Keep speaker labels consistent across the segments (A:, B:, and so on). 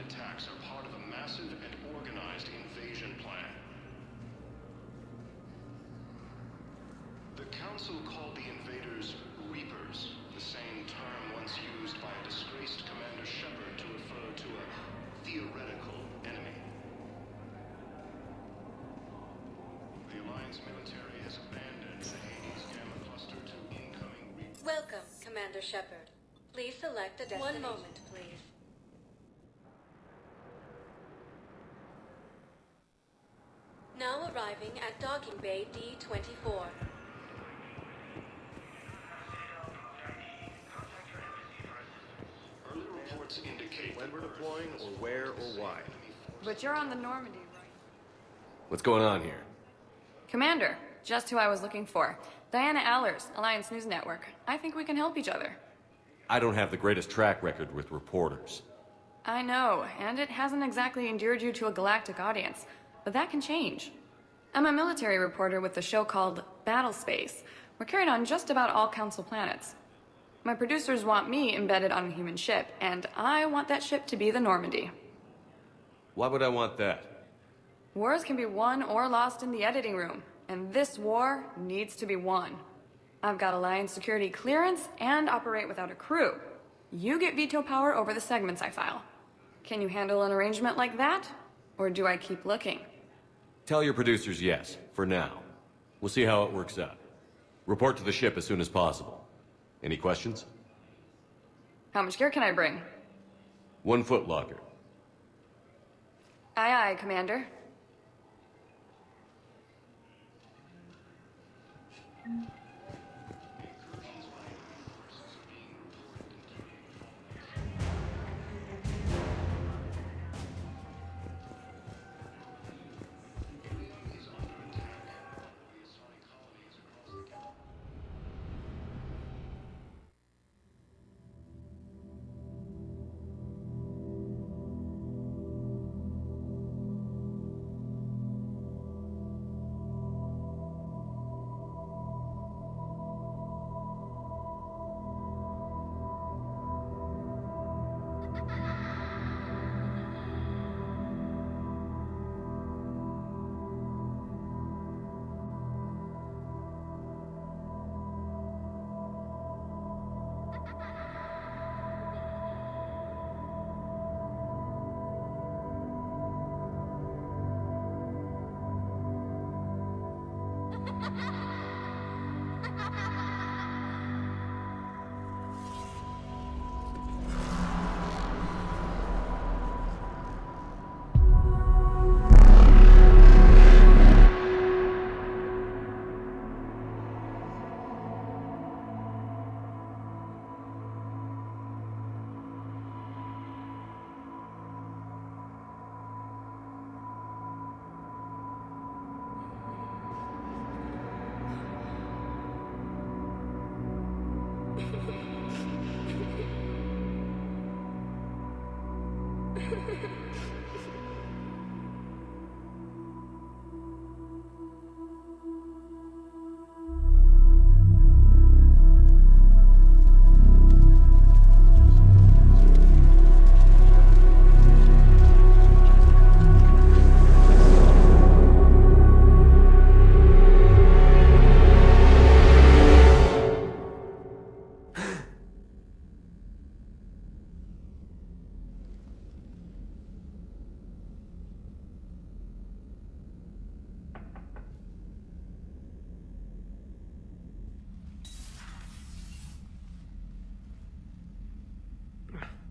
A: attacks are part of a massive and organized invasion plan. The Council called the invaders Reapers, the same term once used by a disgraced Commander Shepard to refer to a theoretical enemy. The Alliance military has abandoned the Hades Gamma Cluster to incoming Reapers.
B: Welcome, Commander Shepard. Please select a destination. 1 moment, please. Now arriving at Docking Bay D-24.
A: Early reports indicate
C: when we're deploying or where or why.
D: But you're on the Normandy, right?
C: What's going on here?
D: Commander, just who I was looking for. Diana Allers, Alliance News Network. I think we can help each other.
C: I don't have the greatest track record with reporters.
D: I know, and it hasn't exactly endeared you to a galactic audience. But that can change. I'm a military reporter with a show called Battle Space. We're carried on just about all Council planets. My producers want me embedded on a human ship, and I want that ship to be the Normandy.
C: Why would I want that?
D: Wars can be won or lost in the editing room, and this war needs to be won. I've got Alliance security clearance and operate without a crew. You get veto power over the segments I file. Can you handle an arrangement like that? Or do I keep looking?
C: Tell your producers yes, for now. We'll see how it works out. Report to the ship as soon as possible. Any questions?
D: How much gear can I bring?
C: 1 foot locker.
D: Aye, aye, Commander.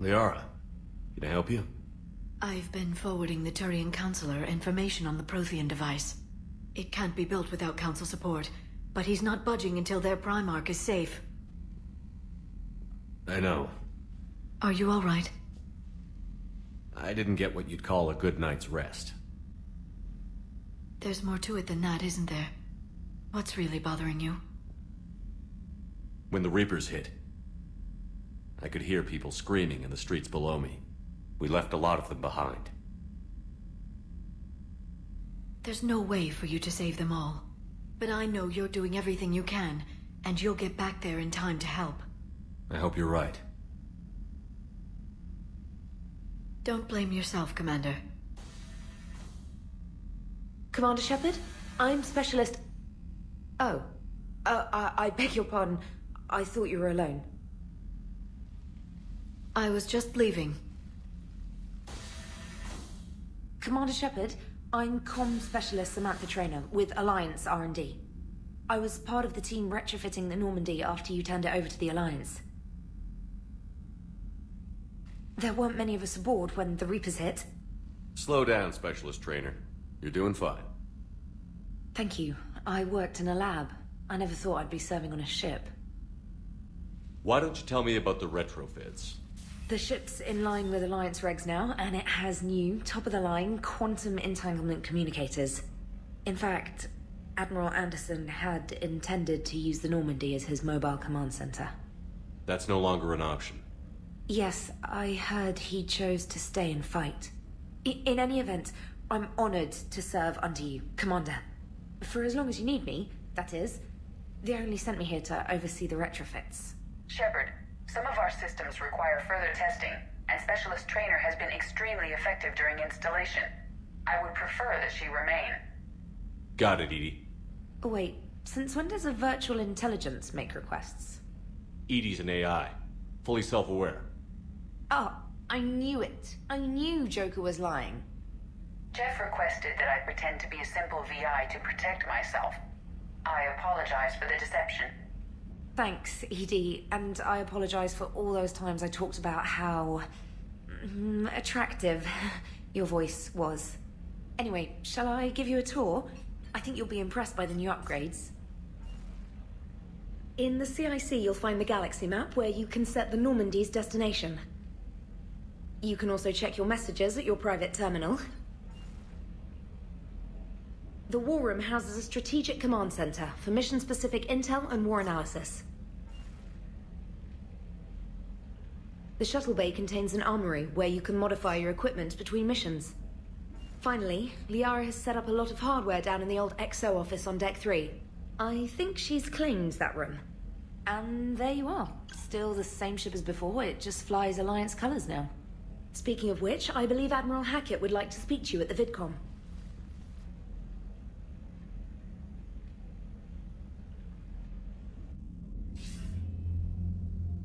C: Liara, can I help you?
E: I've been forwarding the Turian Counselor information on the Prothean device. It can't be built without Council support, but he's not budging until their Primarch is safe.
C: I know.
E: Are you all right?
C: I didn't get what you'd call a good night's rest.
E: There's more to it than that, isn't there? What's really bothering you?
C: When the Reapers hit, I could hear people screaming in the streets below me. We left a lot of them behind.
E: There's no way for you to save them all. But I know you're doing everything you can, and you'll get back there in time to help.
C: I hope you're right.
E: Don't blame yourself, Commander.
F: Commander Shepard? I'm Specialist... Oh. I beg your pardon. I thought you were alone.
E: I was just leaving.
F: Commander Shepard, I'm Comm Specialist Samantha Traynor with Alliance R&D. I was part of the team retrofitting the Normandy after you turned it over to the Alliance. There weren't many of us aboard when the Reapers hit.
C: Slow down, Specialist Trainer. You're doing fine.
F: Thank you. I worked in a lab. I never thought I'd be serving on a ship.
C: Why don't you tell me about the retrofits?
F: The ship's in line with Alliance regs now, and it has new, top-of-the-line, quantum entanglement communicators. In fact, Admiral Anderson had intended to use the Normandy as his mobile command center.
C: That's no longer an option.
F: Yes, I heard he chose to stay and fight. In any event, I'm honored to serve under you, Commander. For as long as you need me, that is. They only sent me here to oversee the retrofits.
G: Shepard, some of our systems require further testing, and Specialist Trainer has been extremely effective during installation. I would prefer that she remain.
C: Got it, Edie.
F: Wait, since when does a virtual intelligence make requests?
C: Edie's an AI. Fully self-aware.
F: Oh, I knew it. I knew Joker was lying.
G: Jeff requested that I pretend to be a simple VI to protect myself. I apologize for the deception.
F: Thanks, Edie, and I apologize for all those times I talked about how... attractive your voice was. Anyway, shall I give you a tour? I think you'll be impressed by the new upgrades. In the CIC, you'll find the galaxy map where you can set the Normandy's destination. You can also check your messages at your private terminal. The War Room houses a strategic command center for mission-specific intel and war analysis. The shuttle bay contains an armory where you can modify your equipment between missions. Finally, Liara has set up a lot of hardware down in the old XO office on Deck 3. I think she's claimed that room. And there you are. Still the same ship as before, it just flies Alliance colors now. Speaking of which, I believe Admiral Hackett would like to speak to you at the VidCom.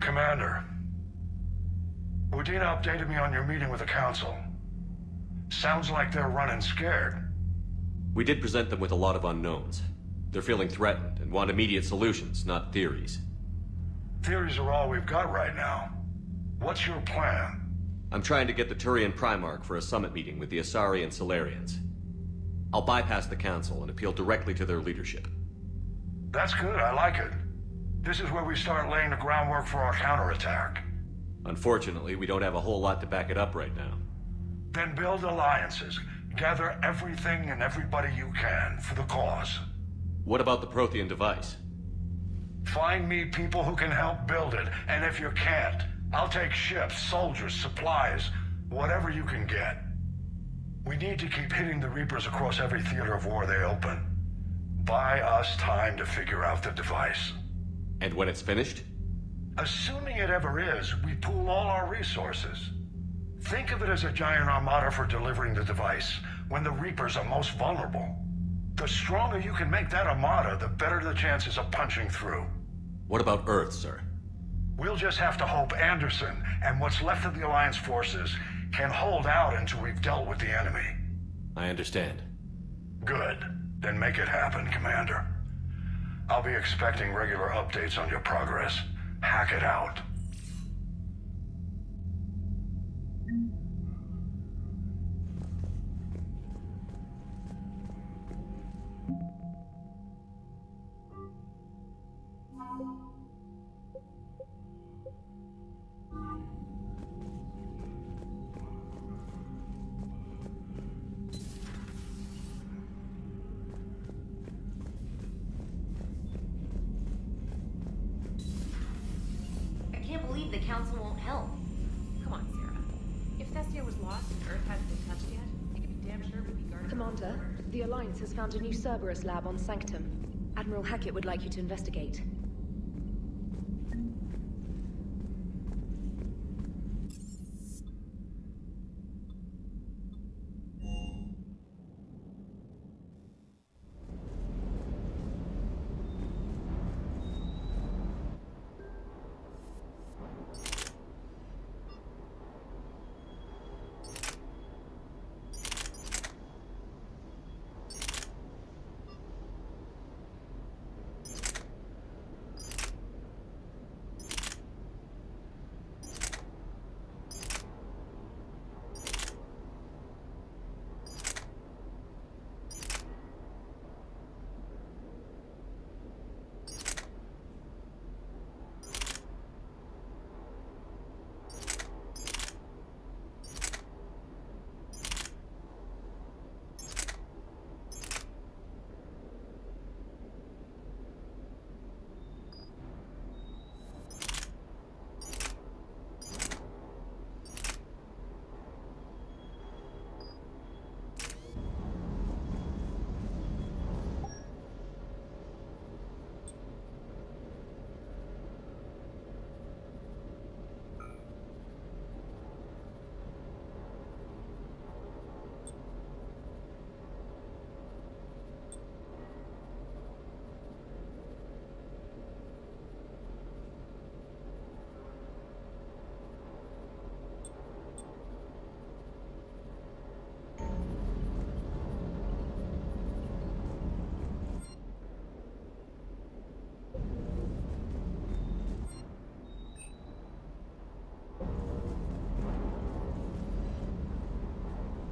H: Commander, Udina updated me on your meeting with the Council. Sounds like they're running scared.
C: We did present them with a lot of unknowns. They're feeling threatened and want immediate solutions, not theories.
H: Theories are all we've got right now. What's your plan?
C: I'm trying to get the Turian Primarch for a summit meeting with the Asari and Solarians. I'll bypass the Council and appeal directly to their leadership.
H: That's good, I like it. This is where we start laying the groundwork for our counterattack.
C: Unfortunately, we don't have a whole lot to back it up right now.
H: Then build alliances. Gather everything and everybody you can for the cause.
C: What about the Prothean device?
H: Find me people who can help build it, and if you can't, I'll take ships, soldiers, supplies, whatever you can get. We need to keep hitting the Reapers across every theater of war they open. Buy us time to figure out the device.
C: And when it's finished?
H: Assuming it ever is, we pool all our resources. Think of it as a giant armada for delivering the device when the Reapers are most vulnerable. The stronger you can make that armada, the better the chances of punching through.
C: What about Earth, sir?
H: We'll just have to hope Anderson and what's left of the Alliance forces can hold out until we've dealt with the enemy.
C: I understand.
H: Good. Then make it happen, Commander. I'll be expecting regular updates on your progress. Hack it out.
I: I can't believe the Council won't help. Come on, Sarah. If Thestia was lost and Earth hadn't been touched yet, they could be damn sure we'd be guarded.
F: Commander, the Alliance has found a new Cerberus lab on Sanctum. Admiral Hackett would like you to investigate.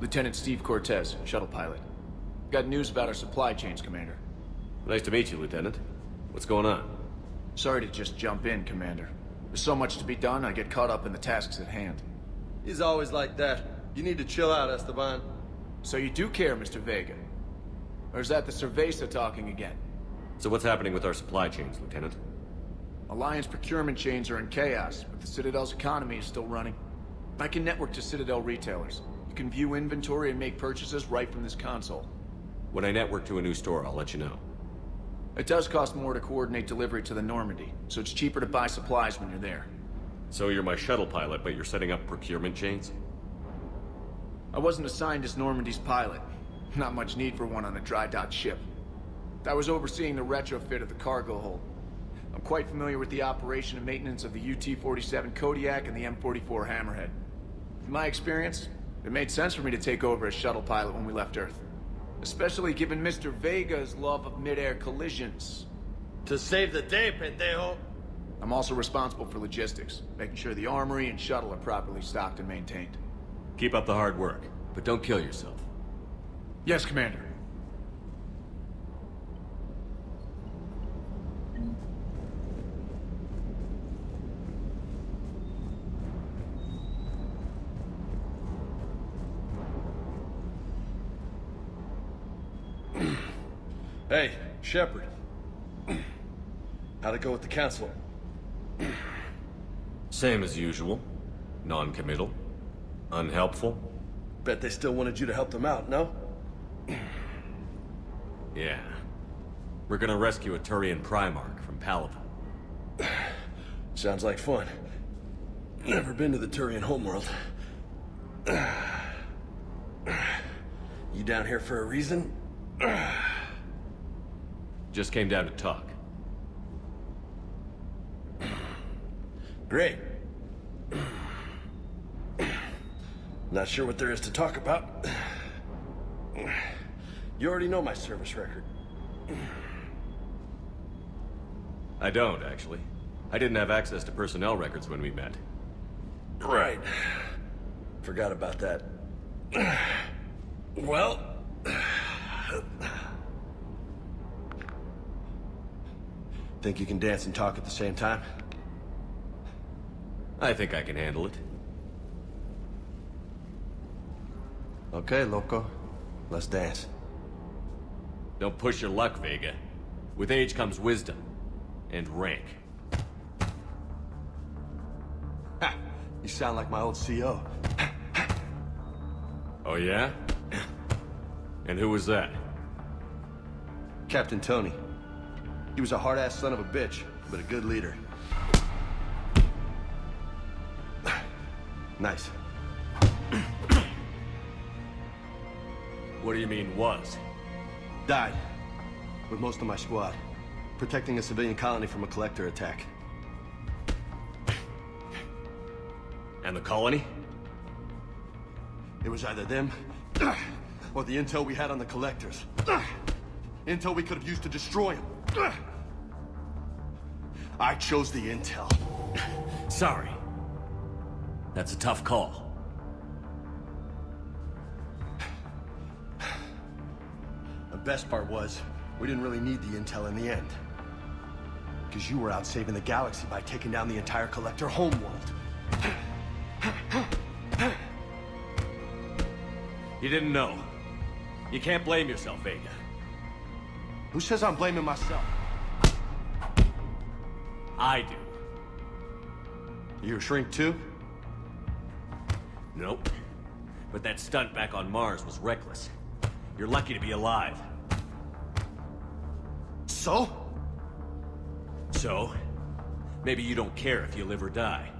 J: Lieutenant Steve Cortez, shuttle pilot. Got news about our supply chains, Commander.
C: Nice to meet you, Lieutenant. What's going on?
J: Sorry to just jump in, Commander. There's so much to be done, I get caught up in the tasks at hand.
K: He's always like that. You need to chill out, Esteban.
J: So you do care, Mr. Vega? Or is that the Cerveza talking again?
C: So what's happening with our supply chains, Lieutenant?
J: Alliance procurement chains are in chaos, but the Citadel's economy is still running. I can network to Citadel retailers. You can view inventory and make purchases right from this console.
C: When I network to a new store, I'll let you know.
J: It does cost more to coordinate delivery to the Normandy, so it's cheaper to buy supplies when you're there.
C: So you're my shuttle pilot, but you're setting up procurement chains?
J: I wasn't assigned as Normandy's pilot. Not much need for one on a dry dock ship. I was overseeing the retrofit of the cargo hold. I'm quite familiar with the operation and maintenance of the UT-47 Kodiak and the M44 Hammerhead. In my experience, it made sense for me to take over as shuttle pilot when we left Earth. Especially given Mr. Vega's love of mid-air collisions.
K: To save the day, pendejo.
J: I'm also responsible for logistics, making sure the armory and shuttle are properly stocked and maintained.
C: Keep up the hard work, but don't kill yourself.
J: Yes, Commander.
K: Hey, Shepard. How'd it go with the council?
C: Same as usual. Non-committal. Unhelpful.
K: Bet they still wanted you to help them out, no?
C: Yeah. We're gonna rescue a Turian Primarch from Palaven.
K: Sounds like fun. Never been to the Turian homeworld. You down here for a reason?
C: Just came down to talk.
K: Great. Not sure what there is to talk about. You already know my service record.
C: I don't, actually. I didn't have access to personnel records when we met.
K: Right. Forgot about that. Well... Think you can dance and talk at the same time?
C: I think I can handle it.
K: Okay, loco. Let's dance.
C: Don't push your luck, Vega. With age comes wisdom. And rank.
K: Ha! You sound like my old CO.
C: Oh yeah? And who was that?
K: Captain Tony. He was a hard-ass son of a bitch, but a good leader. Nice.
C: What do you mean, was?
K: Died. With most of my squad. Protecting a civilian colony from a collector attack.
C: And the colony?
K: It was either them, or the intel we had on the collectors. Intel we could have used to destroy them. I chose the intel.
C: Sorry. That's a tough call.
K: The best part was, we didn't really need the intel in the end. Because you were out saving the galaxy by taking down the entire collector homeworld.
C: You didn't know. You can't blame yourself, Vega.
K: Who says I'm blaming myself?
C: I do.
K: You a shrink too?
C: Nope. But that stunt back on Mars was reckless. You're lucky to be alive.
K: So?
C: So? Maybe you don't care if you live or die.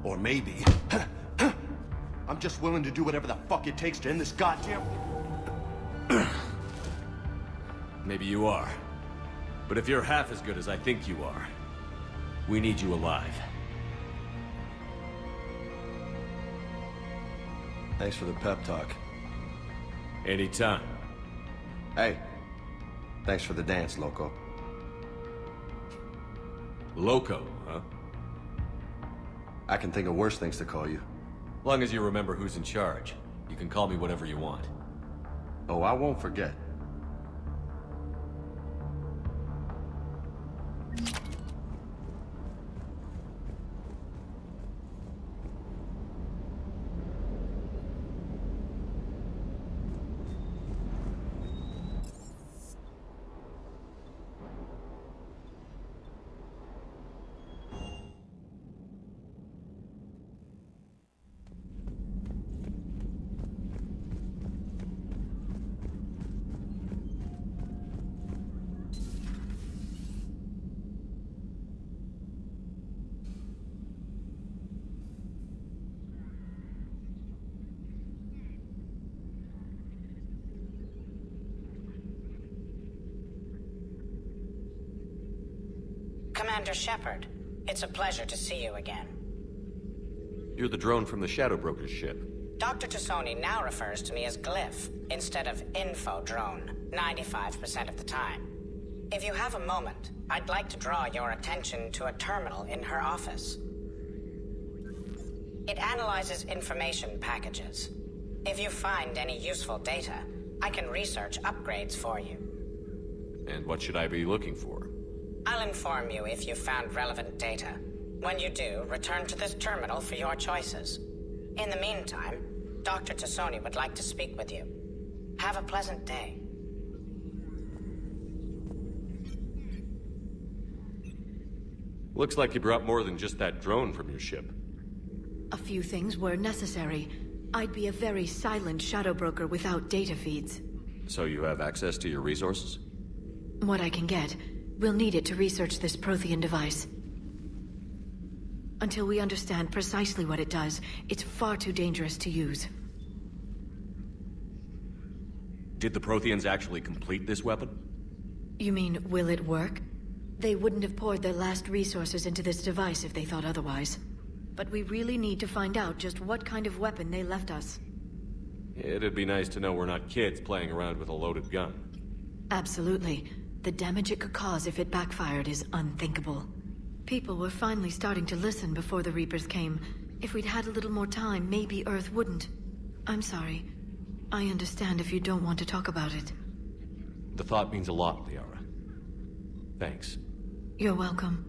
K: Or maybe... I'm just willing to do whatever the fuck it takes to end this goddamn...
C: Maybe you are. But if you're half as good as I think you are, we need you alive.
K: Thanks for the pep talk.
C: Anytime.
K: Hey, thanks for the dance, loco.
C: Loco, huh?
K: I can think of worse things to call you.
C: Long as you remember who's in charge. You can call me whatever you want.
K: Oh, I won't forget.
L: Commander Shepard, it's a pleasure to see you again.
C: You're the drone from the Shadow Broker's ship.
L: Dr. Tassoni now refers to me as Glyph, instead of Info Drone, 95% of the time. If you have a moment, I'd like to draw your attention to a terminal in her office. It analyzes information packages. If you find any useful data, I can research upgrades for you.
C: And what should I be looking for?
L: I'll inform you if you've found relevant data. When you do, return to this terminal for your choices. In the meantime, Dr. Tassoni would like to speak with you. Have a pleasant day.
C: Looks like you brought more than just that drone from your ship.
E: A few things were necessary. I'd be a very silent shadow broker without data feeds.
C: So you have access to your resources?
E: What I can get. We'll need it to research this Prothean device. Until we understand precisely what it does, it's far too dangerous to use.
C: Did the Protheans actually complete this weapon?
E: You mean, will it work? They wouldn't have poured their last resources into this device if they thought otherwise. But we really need to find out just what kind of weapon they left us.
C: It'd be nice to know we're not kids playing around with a loaded gun.
E: Absolutely. The damage it could cause if it backfired is unthinkable. People were finally starting to listen before the Reapers came. If we'd had a little more time, maybe Earth wouldn't. I'm sorry. I understand if you don't want to talk about it.
C: The thought means a lot, Liara. Thanks.
E: You're welcome.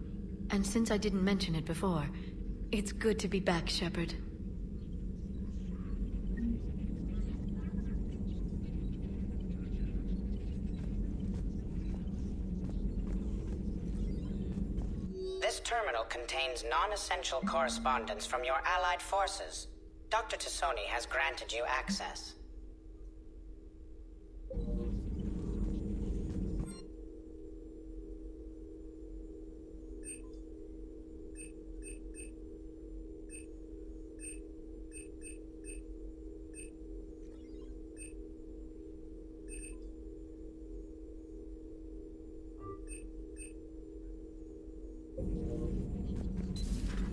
E: And since I didn't mention it before, it's good to be back, Shepard.
L: This terminal contains non-essential correspondence from your allied forces. Dr. Tassoni has granted you access.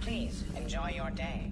L: Please, enjoy your day.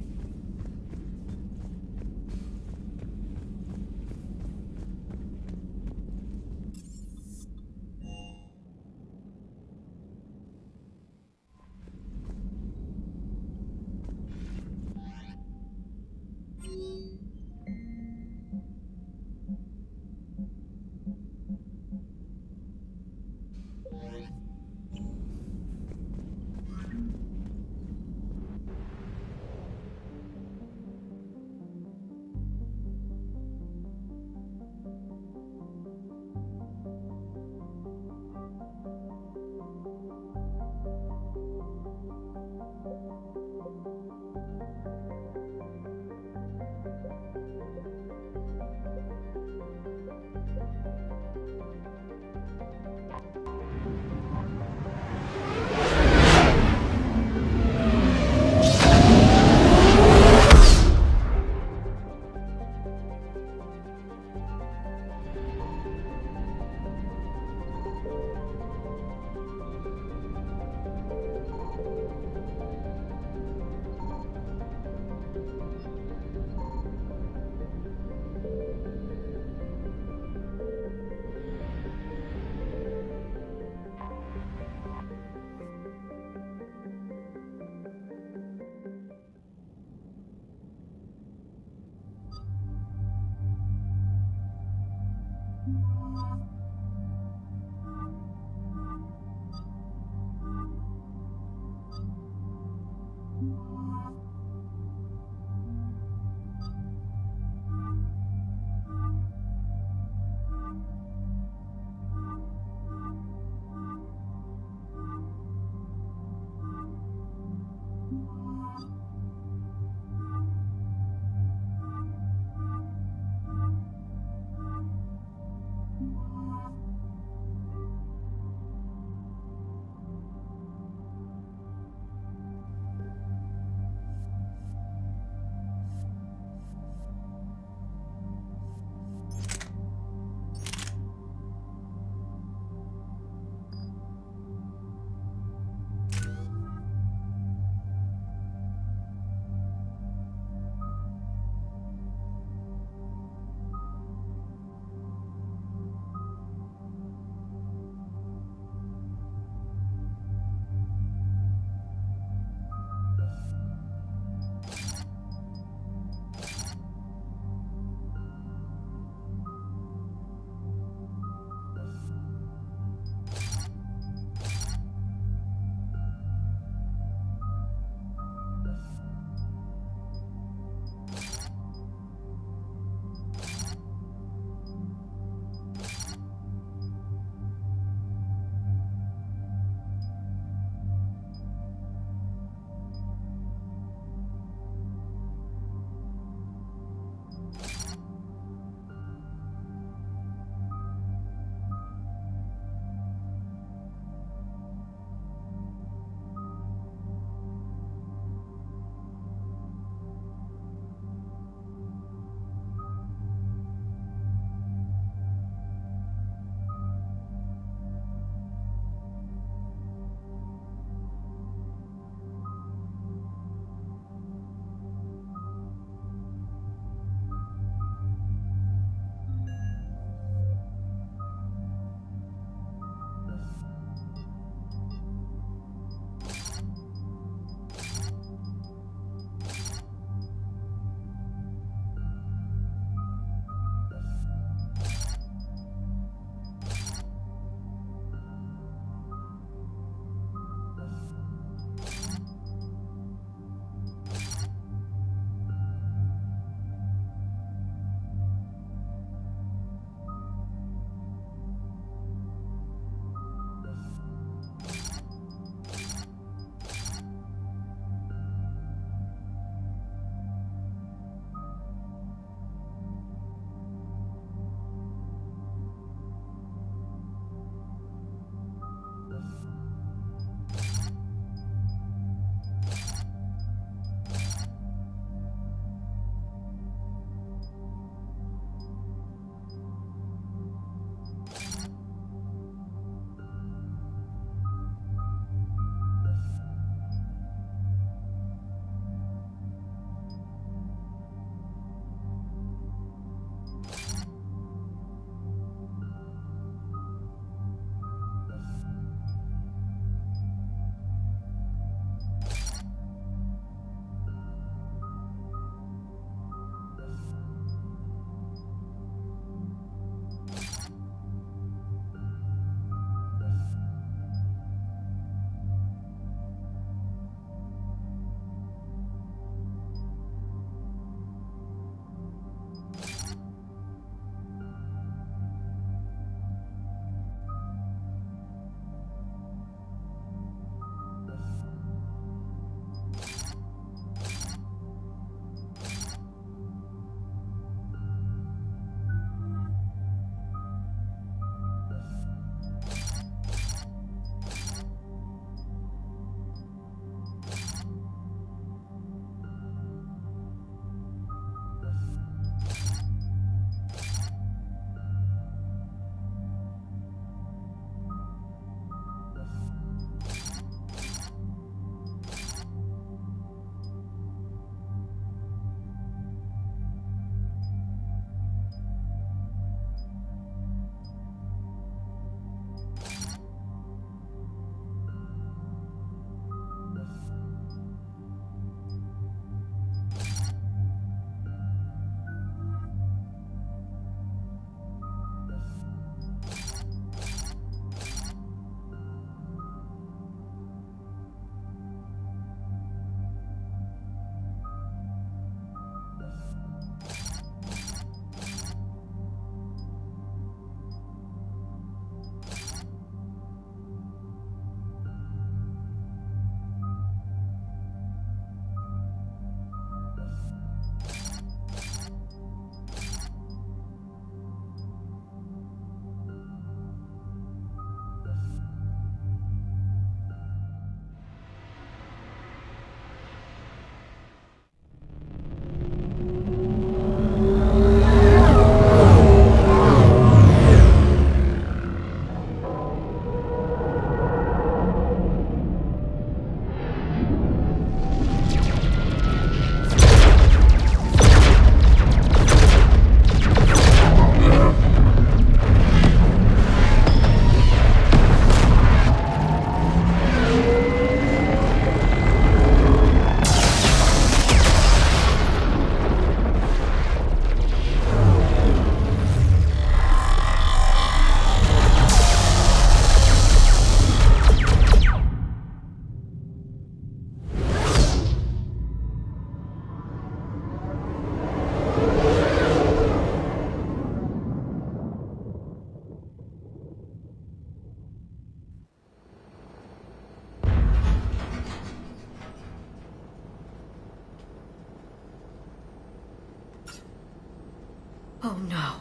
E: Oh no.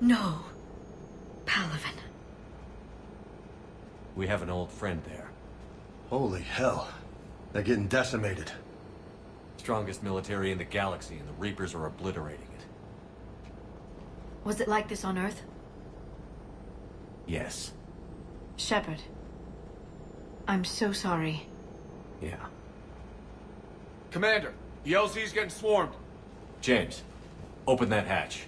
E: No. Palaven.
C: We have an old friend there.
K: Holy hell. They're getting decimated.
C: Strongest military in the galaxy, and the Reapers are obliterating it.
E: Was it like this on Earth?
C: Yes.
E: Shepard. I'm so sorry.
C: Yeah.
J: Commander, the LZ's getting swarmed.
C: James, open that hatch.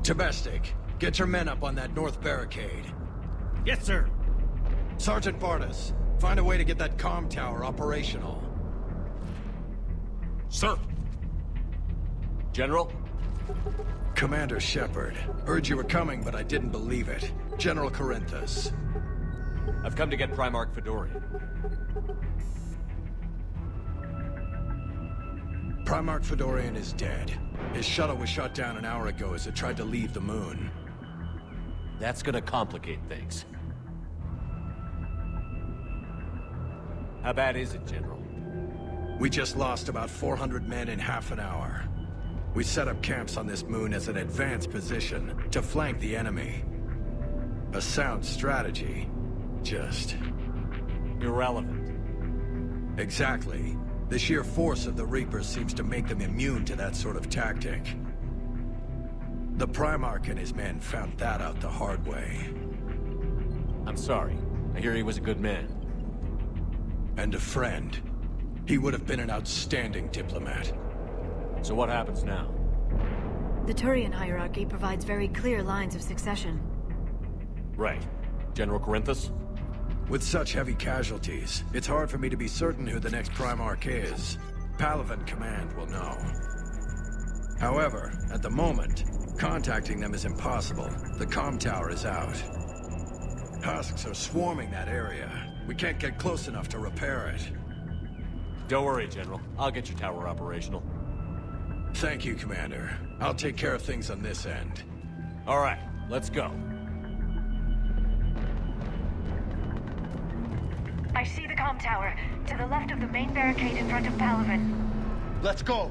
M: Domestic, get your men up on that north barricade.
N: Yes, sir.
M: Sergeant Barnes, find a way to get that comm tower operational.
N: Sir.
C: General?
M: Commander Shepard. Heard you were coming, but I didn't believe it. General Corinthus.
C: I've come to get Primarch Fedorian.
M: Primarch Fedorian is dead. His shuttle was shot down an hour ago as it tried to leave the moon.
C: That's gonna complicate things. How bad is it, General?
M: We just lost about 400 men in half an hour. We set up camps on this moon as an advanced position to flank the enemy. A sound strategy. Just...
C: irrelevant.
M: Exactly. The sheer force of the Reapers seems to make them immune to that sort of tactic. The Primarch and his men found that out the hard way.
C: I'm sorry. I hear he was a good man.
M: And a friend. He would have been an outstanding diplomat.
C: So what happens now?
E: The Turian hierarchy provides very clear lines of succession.
C: Right. General Corinthus?
M: With such heavy casualties, it's hard for me to be certain who the next Primarch is. Palaven Command will know. However, at the moment, contacting them is impossible. The comm tower is out. Husks are swarming that area. We can't get close enough to repair it.
C: Don't worry, General. I'll get your tower operational.
M: Thank you, Commander. I'll take care of things on this end.
C: All right, let's go.
O: I see the comm tower, to the left of the main barricade in front of Palaven.
K: Let's go!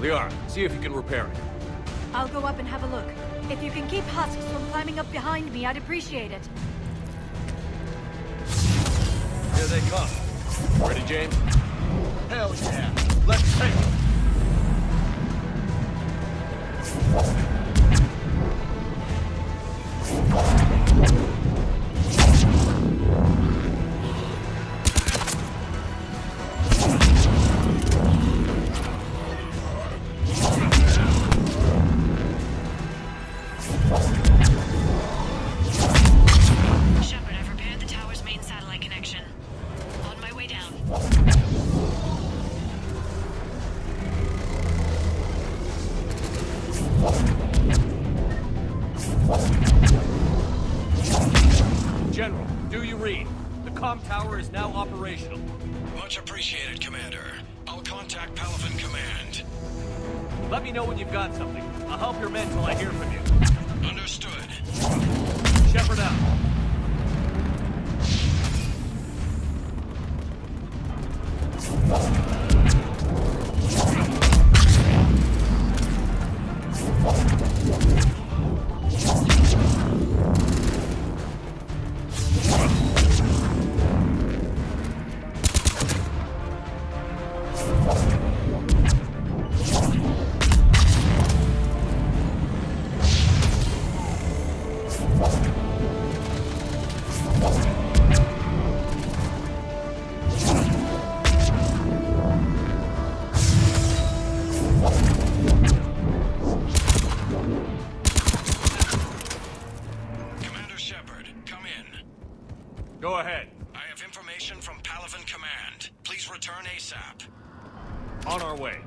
C: Liara, see if you can repair it.
O: I'll go up and have a look. If you can keep husks from climbing up behind me, I'd appreciate it.
C: Here they come. Ready, James?
K: Hell yeah! Let's take it!
O: Shepard, I've repaired the tower's main satellite connection. On my way down.
C: General, do you read? The comm tower is now operational.
M: Much appreciated, Commander. I'll contact Palaven Command.
C: Let me know when you've got something. I'll help your men till I hear from you.
M: Understood.
C: Shepard out.
M: Commander Shepard, come in.
C: Go ahead.
M: I have information from Palaven Command. Please return ASAP.
C: On our way.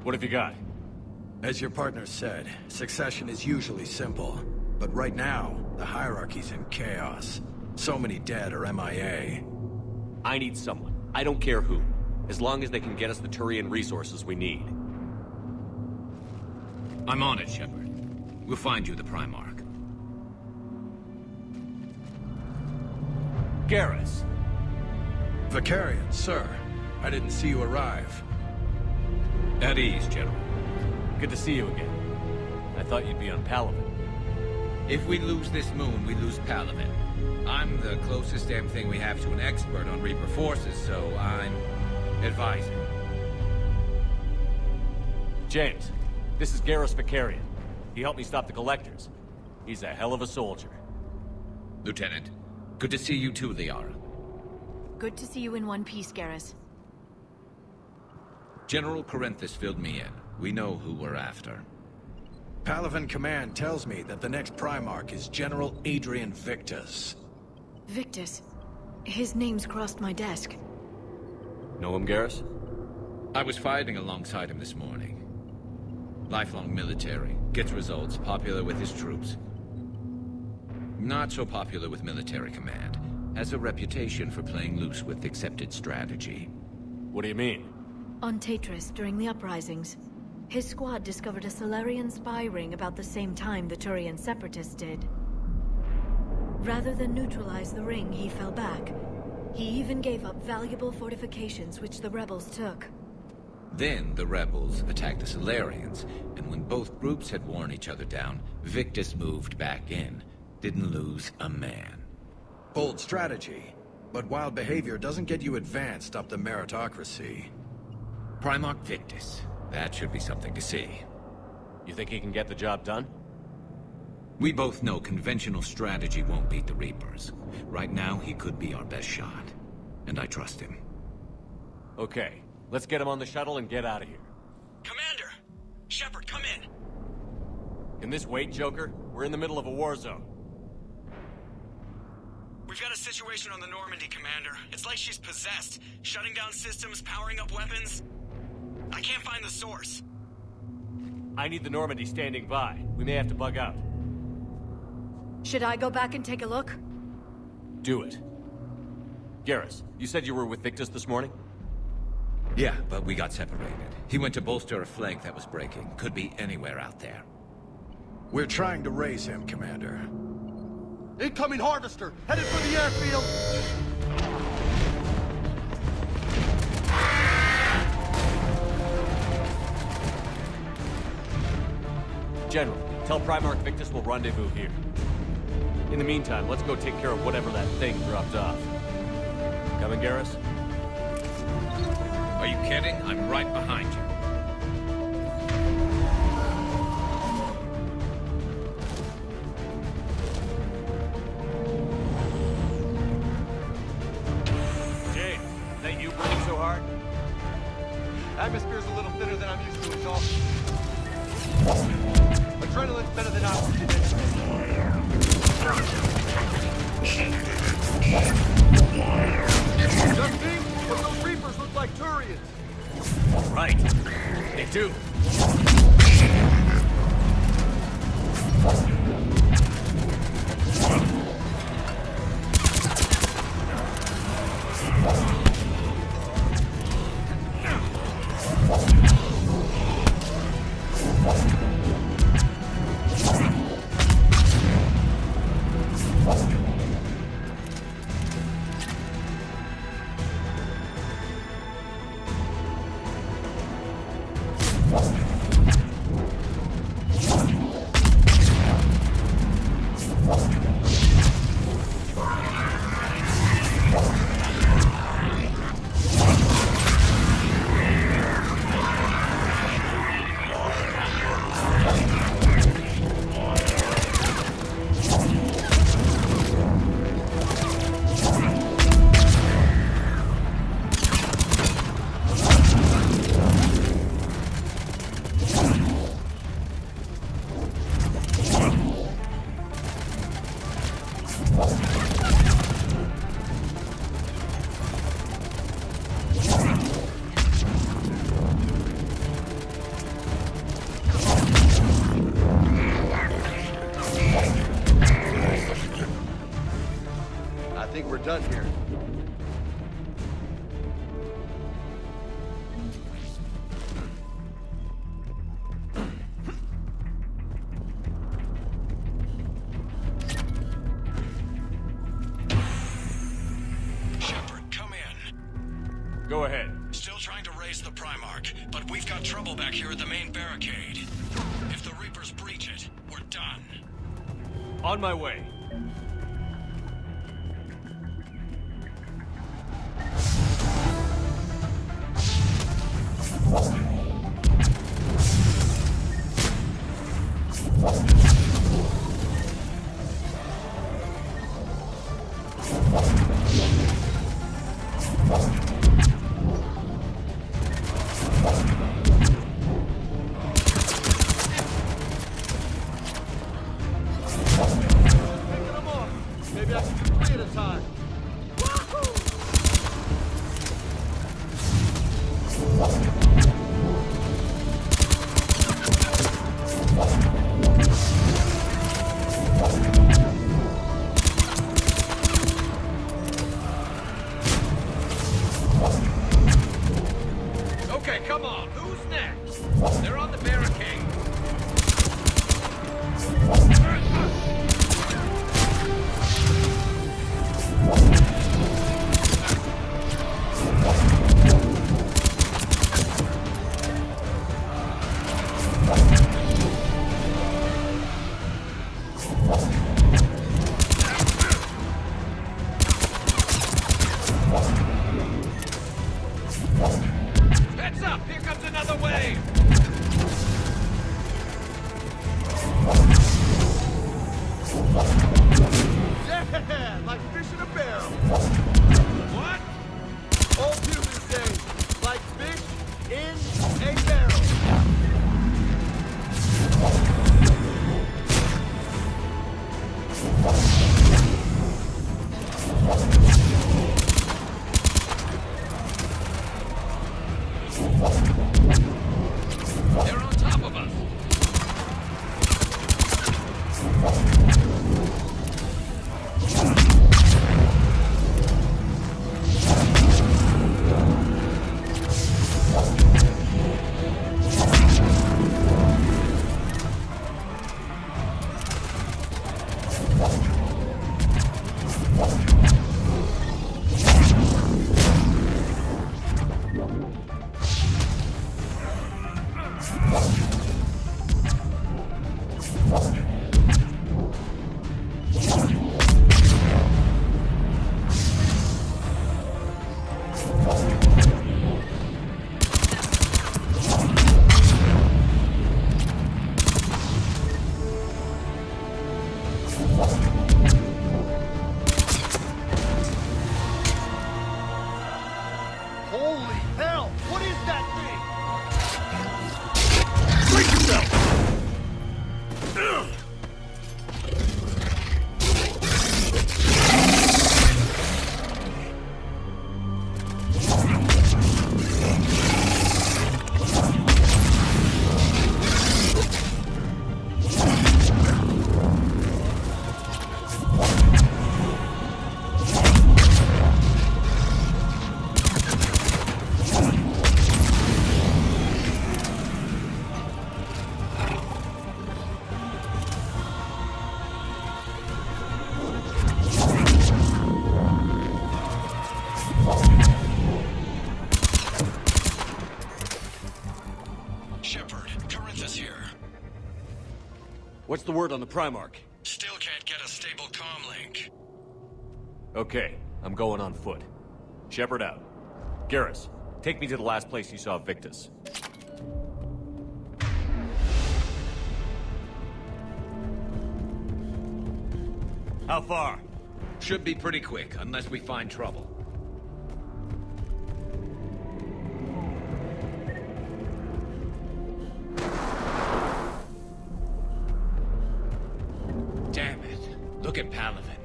C: What have you got?
M: As your partner said, succession is usually simple. But right now, the hierarchy's in chaos. So many dead or MIA.
C: I need someone. I don't care who. As long as they can get us the Turian resources we need.
N: I'm on it, Shepard. We'll find you the Primarch.
C: Garrus.
M: Vicarian, sir. I didn't see you arrive.
N: At ease, General.
C: Good to see you again. I thought you'd be on Palaven.
N: If we lose this moon, we lose Palaven. I'm the closest damn thing we have to an expert on Reaper forces, so I'm advising.
C: James, this is Garrus Vicarian. He helped me stop the Collectors. He's a hell of a soldier.
N: Lieutenant, good to see you too, Liara.
E: Good to see you in one piece, Garrus.
N: General Corinthus filled me in. We know who we're after.
M: Palaven Command tells me that the next Primarch is General Adrian Victus.
E: Victus. His name's crossed my desk.
C: Know him, Garrus?
N: I was fighting alongside him this morning. Lifelong military, gets results, popular with his troops. Not so popular with military command. Has a reputation for playing loose with accepted strategy.
C: What do you mean?
E: On Tetris, during the uprisings, his squad discovered a Solarian spy ring about the same time the Turian separatists did. Rather than neutralize the ring, he fell back. He even gave up valuable fortifications which the rebels took.
N: Then the rebels attacked the Solarians, and when both groups had worn each other down, Victus moved back in. Didn't lose a man.
M: Bold strategy, but wild behavior doesn't get you advanced up the meritocracy.
N: Primarch Victus. That should be something to see.
C: You think he can get the job done?
N: We both know conventional strategy won't beat the Reapers. Right now, he could be our best shot. And I trust him.
C: Okay, let's get him on the shuttle and get out of here.
P: Commander! Shepard, come in!
C: Can this wait, Joker? We're in the middle of a war zone.
P: We've got a situation on the Normandy, Commander. It's like she's possessed. Shutting down systems, powering up weapons. I can't find the source.
C: I need the Normandy standing by. We may have to bug out.
O: Should I go back and take a look?
C: Do it. Garrus, you said you were with Victus this morning?
N: Yeah, but we got separated. He went to bolster a flank that was breaking. Could be anywhere out there.
M: We're trying to raise him, Commander.
K: Incoming Harvester! Headed for the airfield!
C: General, tell Primarch Victus we'll rendezvous here. In the meantime, let's go take care of whatever that thing dropped off. Coming, Garrus?
N: Are you kidding? I'm right behind you.
C: James, is that you breathing so hard?
K: Atmosphere's a little thinner than I'm used to, it's all. Adrenaline's better than oxygen. Justine, but those Reapers look like Turians.
C: Right. They do.
K: I think we're done here.
P: Shepard, come in.
C: Go ahead.
P: Still trying to raise the Primarch, but we've got trouble back here at the main barricade. If the Reapers breach it, we're done.
C: On my way.
K: Maybe I can do 3 at a time. Holy hell! What is that thing? Brace yourself!
P: Shepard, Corinthus here.
C: What's the word on the Primarch?
P: Still can't get a stable comm link.
C: Okay, I'm going on foot. Shepard out. Garrus, take me to the last place you saw Victus. How far?
N: Should be pretty quick, unless we find trouble. Damn it. Look at Palaven.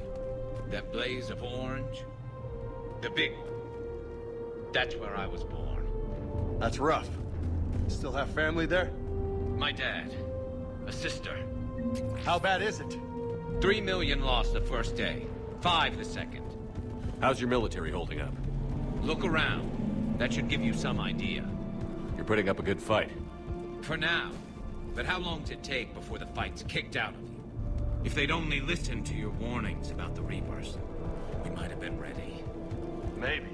N: That blaze of orange. The big one. That's where I was born.
K: That's rough. Still have family there?
N: My dad. A sister.
K: How bad is it?
N: 3 million lost the first day. 5 the second.
C: How's your military holding up?
N: Look around. That should give you some idea.
C: You're putting up a good fight.
N: For now. But how long does it take before the fight's kicked out of you? If they'd only listened to your warnings about the Reapers, we might have been ready.
K: Maybe.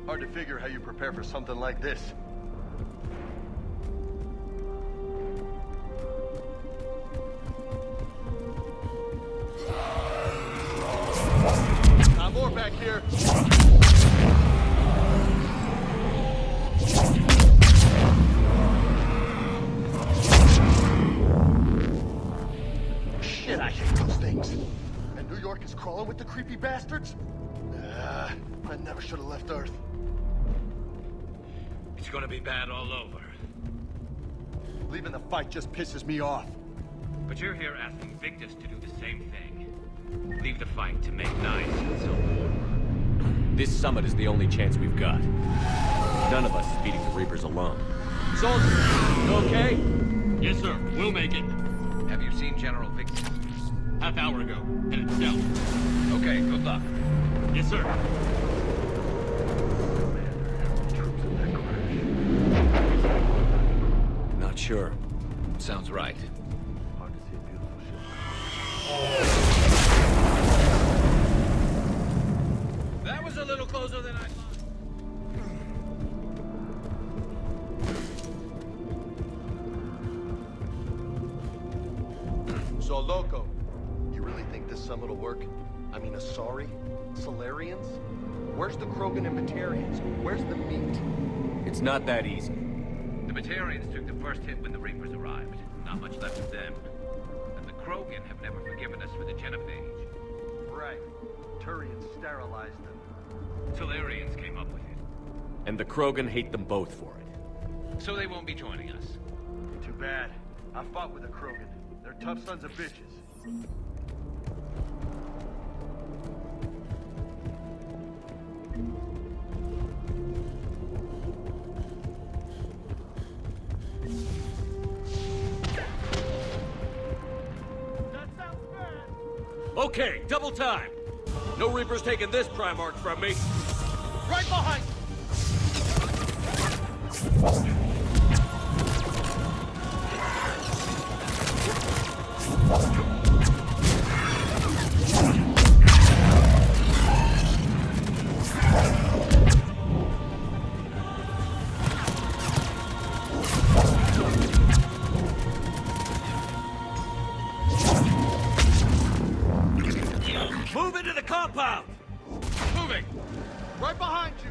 K: Hard to figure how you prepare for something like this. More back here. Shit, I hate those things. And New York is crawling with the creepy bastards? I never should have left Earth.
N: It's gonna be bad all over.
K: Leaving the fight just pisses me off.
N: But you're here asking Victus to do the same thing. Leave the fight to make nice and so on.
C: This summit is the only chance we've got. None of us is beating the Reapers alone. Soldier, you okay?
Q: Yes, sir. We'll make it.
N: Have you seen General Victus?
Q: Half hour ago. Headed south.
N: Okay, good luck.
Q: Yes, sir.
C: Not sure.
N: Sounds right.
K: Hard to see a beautiful ship.
N: That was a little closer than I thought.
K: So, Loco, you really think this summit will work? I mean, Asari? Solarians? Where's the Krogan and Batarians? Where's the meat?
C: It's not that easy.
N: The Batarians took the first hit when the Reapers arrived. Not much left of them. And the Krogan have never forgiven us for the Genophage.
K: Right. Turians sterilized them.
N: Solarians came up with it.
C: And the Krogan hate them both for it.
N: So they won't be joining us.
K: Too bad. I fought with the Krogan. They're tough sons of bitches.
C: Okay, double time. No Reapers taking this Primarch from me.
K: Right behind you!
Q: compound! Moving!
J: Right behind you!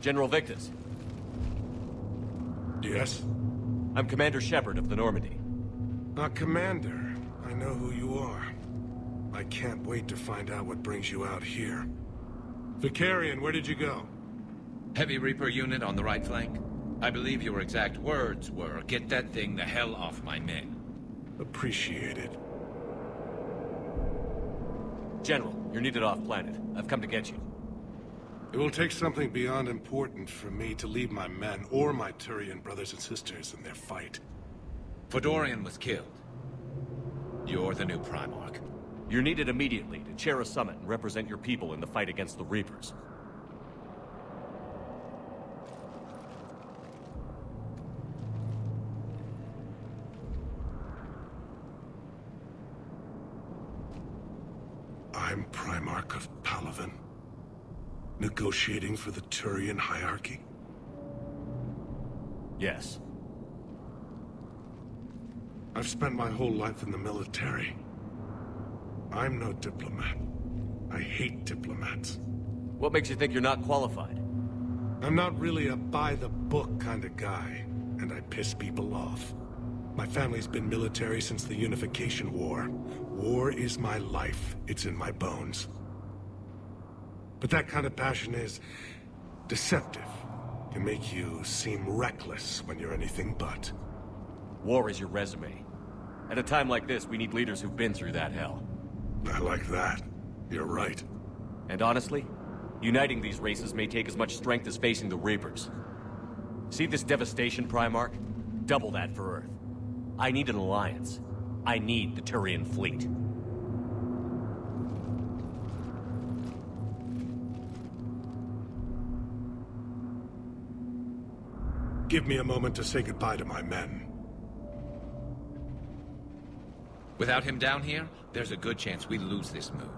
C: General Victus.
H: Yes?
C: I'm Commander Shepard of the Normandy.
H: Commander. I know who you are. I can't wait to find out what brings you out here. Vicarian, where did you go?
N: Heavy Reaper unit on the right flank. I believe your exact words were, "Get that thing the hell off my men."
H: Appreciate it.
C: General, you're needed off-planet. I've come to get you.
H: It will take something beyond important for me to leave my men or my Turian brothers and sisters in their fight.
N: Fedorian was killed. You're the new Primarch.
C: You're needed immediately to chair a summit and represent your people in the fight against the Reapers.
H: I'm Primarch of Palaven. Negotiating for the Turian hierarchy?
C: Yes.
H: I've spent my whole life in the military. I'm no diplomat. I hate diplomats.
C: What makes you think you're not qualified?
H: I'm not really a by-the-book kind of guy, and I piss people off. My family's been military since the Unification War. War is my life. It's in my bones. But that kind of passion is deceptive. Can make you seem reckless when you're anything but.
C: War is your resume. At a time like this, we need leaders who've been through that hell.
H: I like that. You're right.
C: And honestly, uniting these races may take as much strength as facing the Reapers. See this devastation, Primarch? Double that for Earth. I need an alliance. I need the Turian fleet.
H: Give me a moment to say goodbye to my men.
N: Without him down here, there's a good chance we lose this moon.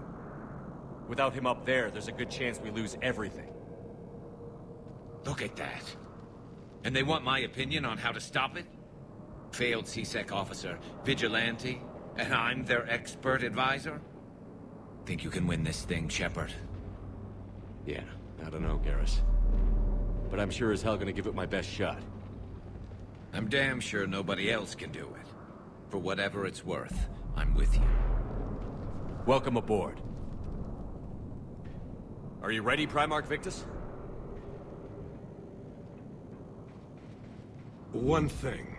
C: Without him up there, there's a good chance we lose everything.
N: Look at that. And they want my opinion on how to stop it? Failed C-Sec officer, vigilante, and I'm their expert advisor? Think you can win this thing, Shepard?
C: Yeah, I don't know, Garrus. But I'm sure as hell gonna give it my best shot.
N: I'm damn sure nobody else can do it. For whatever it's worth, I'm with you.
C: Welcome aboard. Are you ready, Primarch Victus?
R: One thing.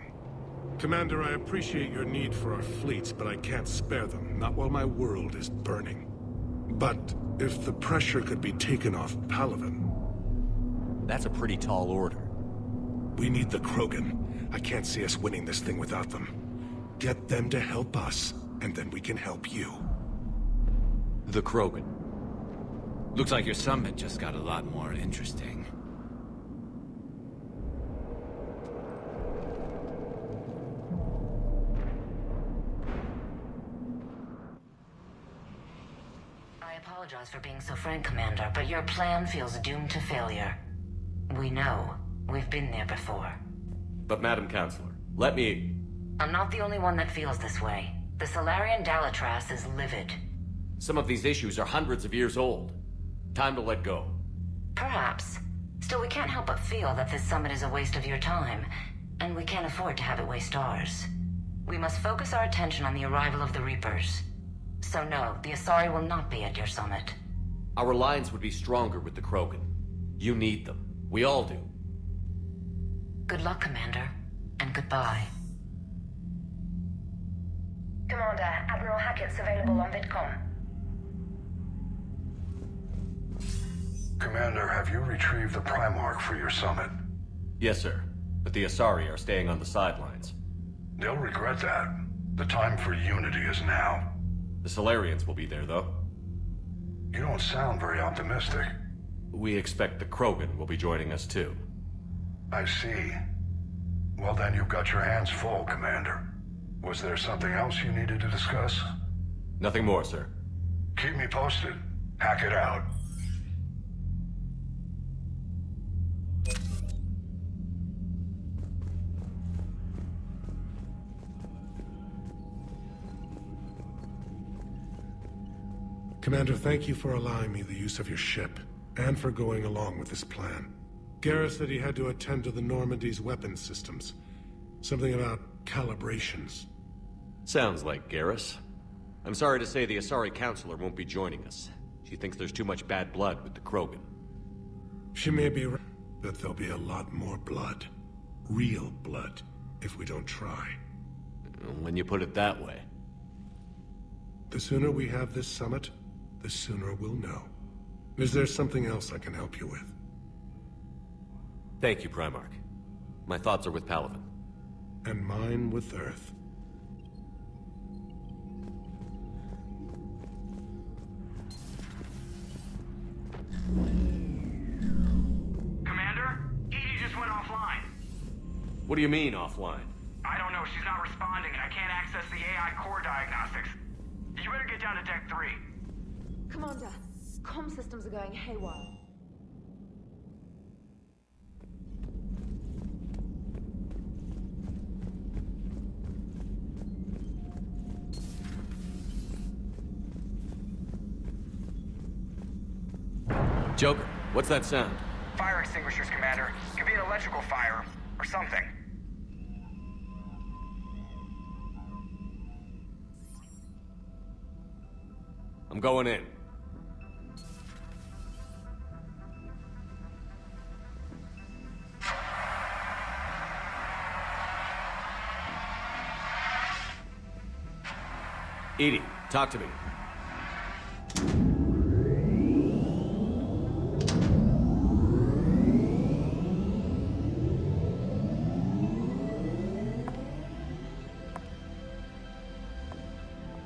R: Commander, I appreciate your need for our fleets, but I can't spare them, not while my world is burning. But if the pressure could be taken off Palaven...
C: That's a pretty tall order.
R: We need the Krogan. I can't see us winning this thing without them. Get them to help us, and then we can help you.
C: The Krogan.
N: Looks like your summit just got a lot more interesting.
F: I apologize for being so frank, Commander, but your plan feels doomed to failure. We know. We've been there before.
C: But Madam Counselor, let me...
F: I'm not the only one that feels this way. The Solarian Dalitras is livid.
C: Some of these issues are hundreds of years old. Time to let go.
F: Perhaps. Still, we can't help but feel that this summit is a waste of your time, and we can't afford to have it waste ours. We must focus our attention on the arrival of the Reapers. So no, the Asari will not be at your summit.
C: Our alliance would be stronger with the Krogan. You need them. We all do.
F: Good luck, Commander, and goodbye.
G: Commander, Admiral Hackett's available on VidCom.
H: Commander, have you retrieved the Primarch for your summit?
C: Yes, sir. But the Asari are staying on the sidelines.
H: They'll regret that. The time for unity is now.
C: The Solarians will be there, though.
H: You don't sound very optimistic.
C: We expect the Krogan will be joining us, too.
H: I see. Well, then you've got your hands full, Commander. Was there something else you needed to discuss?
C: Nothing more, sir.
H: Keep me posted. Hackett out.
R: Commander, thank you for allowing me the use of your ship, and for going along with this plan. Garrus said he had to attend to the Normandy's weapons systems. Something about calibrations.
C: Sounds like Garrus. I'm sorry to say the Asari Counselor won't be joining us. She thinks there's too much bad blood with the Krogan.
R: She may be right, but there'll be a lot more blood. Real blood, if we don't try.
C: When you put it that way.
R: The sooner we have this summit, the sooner we'll know. Is there something else I can help you with?
C: Thank you, Primarch. My thoughts are with Palaven.
R: And mine with Earth.
S: Commander? Edie just went offline.
C: What do you mean, offline?
S: I don't know. She's not responding, and I can't access the AI core diagnostics. You better get down to Deck 3.
F: Commander, comm systems are going haywire.
C: Joker, what's that sound?
S: Fire extinguishers, Commander. Could be an electrical fire, or something.
C: I'm going in. Edie, talk to me.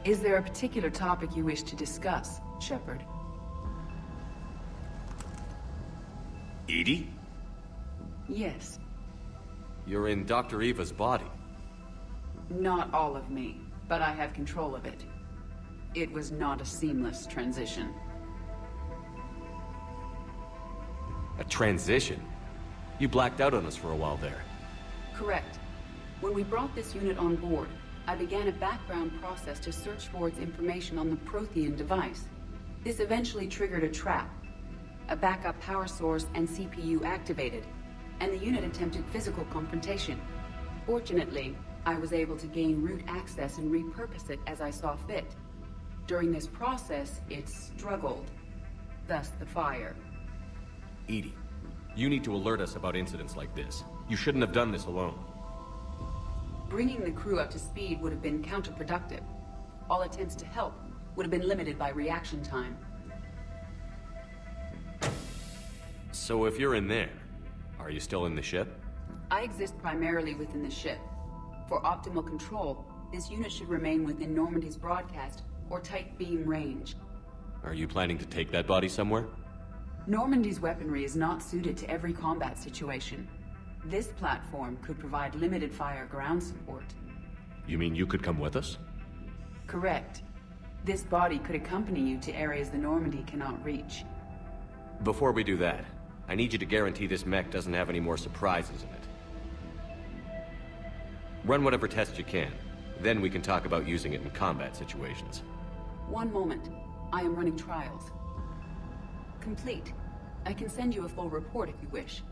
T: Is there a particular topic you wish to discuss, Shepard?
C: Edie?
T: Yes.
C: You're in Dr. Eva's body.
T: Not all of me, but I have control of it. It was not a seamless transition.
C: A transition? You blacked out on us for a while there.
T: Correct. When we brought this unit on board, I began a background process to search for its information on the Prothean device. This eventually triggered a trap. A backup power source and CPU activated, and the unit attempted physical confrontation. Fortunately, I was able to gain root access and repurpose it as I saw fit. During this process, it struggled. Thus the fire.
C: EDI, you need to alert us about incidents like this. You shouldn't have done this alone.
T: Bringing the crew up to speed would have been counterproductive. All attempts to help would have been limited by reaction time.
C: So if you're in there, are you still in the ship?
T: I exist primarily within the ship. For optimal control, this unit should remain within Normandy's broadcast or tight beam range.
C: Are you planning to take that body somewhere?
T: Normandy's weaponry is not suited to every combat situation. This platform could provide limited fire ground support.
C: You mean you could come with us?
T: Correct. This body could accompany you to areas the Normandy cannot reach.
C: Before we do that, I need you to guarantee this mech doesn't have any more surprises in it. Run whatever tests you can. Then we can talk about using it in combat situations.
T: One moment. I am running trials. Complete. I can send you a full report if you wish.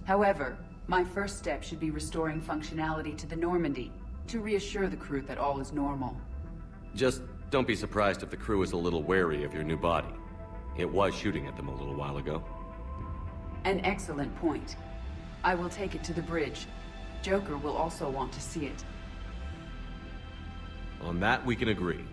T: However, my first step should be restoring functionality to the Normandy, to reassure the crew that all is normal.
C: Just don't be surprised if the crew is a little wary of your new body. It was shooting at them a little while ago.
T: An excellent point. I will take it to the bridge. Joker will also want to see it.
C: On that, we can agree.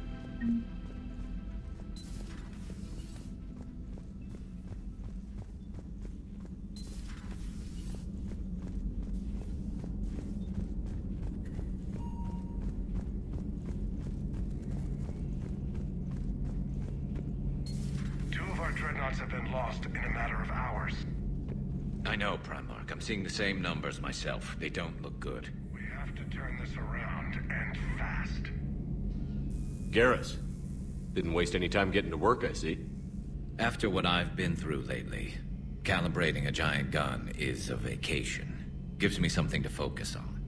H: Two of our dreadnoughts have been lost in a matter of hours.
N: I know, Primarch. I'm seeing the same numbers myself. They don't look good.
H: We have to turn this around, and fast.
C: Garrus. Didn't waste any time getting to work, I see.
N: After what I've been through lately, calibrating a giant gun is a vacation. Gives me something to focus on.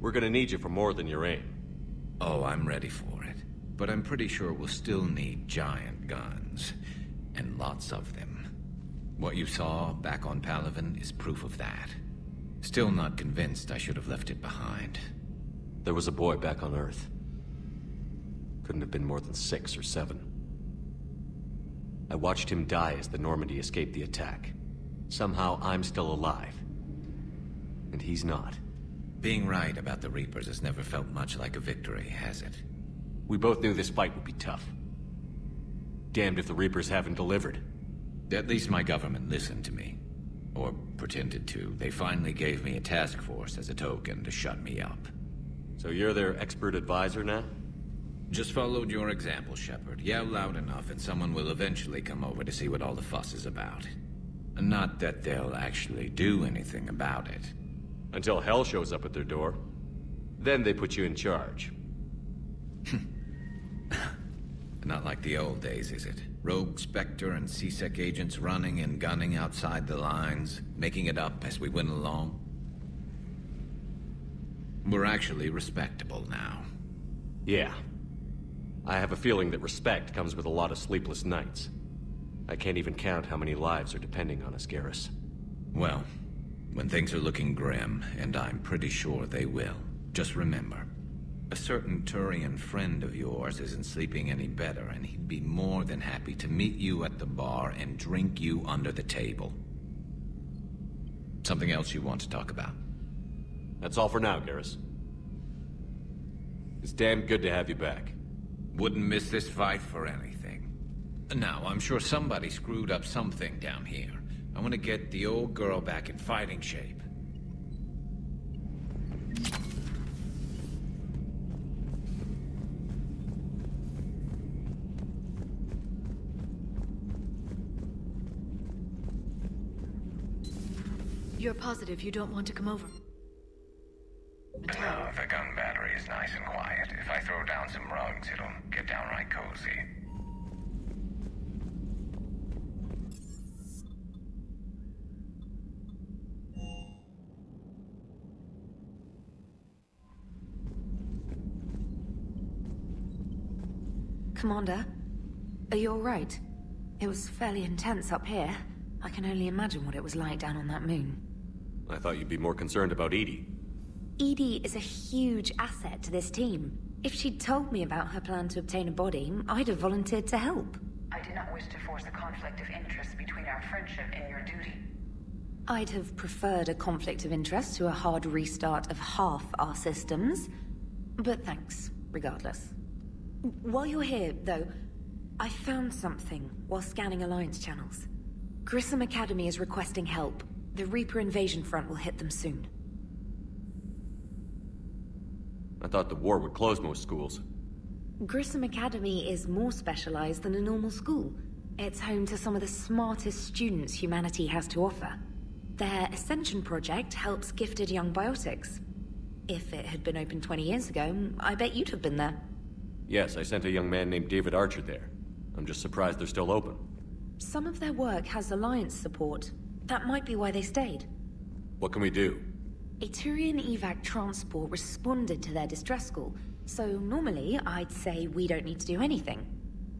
C: We're gonna need you for more than your aim.
N: Oh, I'm ready for it. But I'm pretty sure we'll still need giant guns. And lots of them. What you saw back on Palaven is proof of that. Still not convinced I should have left it behind.
C: There was a boy back on Earth. Couldn't have been more than 6 or 7. I watched him die as the Normandy escaped the attack. Somehow I'm still alive. And he's not.
N: Being right about the Reapers has never felt much like a victory, has it?
C: We both knew this fight would be tough. Damned if the Reapers haven't delivered.
N: At least my government listened to me. Or pretended to. They finally gave me a task force as a token to shut me up.
C: So you're their expert advisor now?
N: Just followed your example, Shepard. Yell loud enough and someone will eventually come over to see what all the fuss is about. Not that they'll actually do anything about it.
C: Until hell shows up at their door. Then they put you in charge.
N: Not like the old days, is it? Rogue Spectre and C-Sec agents running and gunning outside the lines, making it up as we went along. We're actually respectable now.
C: Yeah. I have a feeling that respect comes with a lot of sleepless nights. I can't even count how many lives are depending on us, Garrus.
N: Well, when things are looking grim, and I'm pretty sure they will, just remember, a certain Turian friend of yours isn't sleeping any better, and he'd be more than happy to meet you at the bar and drink you under the table. Something else you want to talk about?
C: That's all for now, Garrus. It's damn good to have you back.
N: Wouldn't miss this fight for anything. Now, I'm sure somebody screwed up something down here. I want to get the old girl back in fighting shape.
E: You're positive you don't want to come over?
U: No, the gun battery is nice and quiet. If I throw down some rugs, it'll get downright cozy.
F: Commander, are you alright? It was fairly intense up here. I can only imagine what it was like down on that moon.
C: I thought you'd be more concerned about Edie.
F: Edie is a huge asset to this team. If she'd told me about her plan to obtain a body, I'd have volunteered to help.
G: I did not wish to force a conflict of interest between our friendship and your duty.
F: I'd have preferred a conflict of interest to a hard restart of half our systems. But thanks, regardless. While you're here, though, I found something while scanning Alliance channels. Grissom Academy is requesting help. The Reaper invasion front will hit them soon.
C: I thought the war would close most schools.
F: Grissom Academy is more specialized than a normal school. It's home to some of the smartest students humanity has to offer. Their Ascension project helps gifted young biotics. If it had been open 20 years ago, I bet you'd have been there.
C: Yes, I sent a young man named David Archer there. I'm just surprised they're still open.
F: Some of their work has Alliance support. That might be why they stayed.
C: What can we do?
F: A Turian evac transport responded to their distress call, so normally I'd say we don't need to do anything.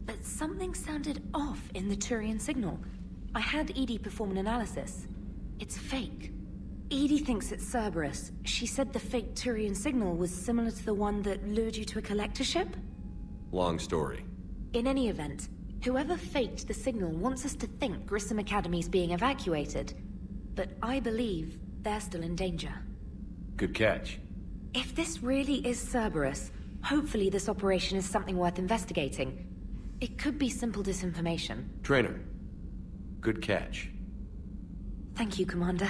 F: But something sounded off in the Turian signal. I had Edie perform an analysis. It's fake. Edie thinks it's Cerberus. She said the fake Turian signal was similar to the one that lured you to a collector ship?
C: Long story.
F: In any event, whoever faked the signal wants us to think Grissom Academy's being evacuated. But I believe they're still in danger.
C: Good catch.
F: If this really is Cerberus, hopefully this operation is something worth investigating. It could be simple disinformation.
C: Trainer, good catch.
F: Thank you, Commander.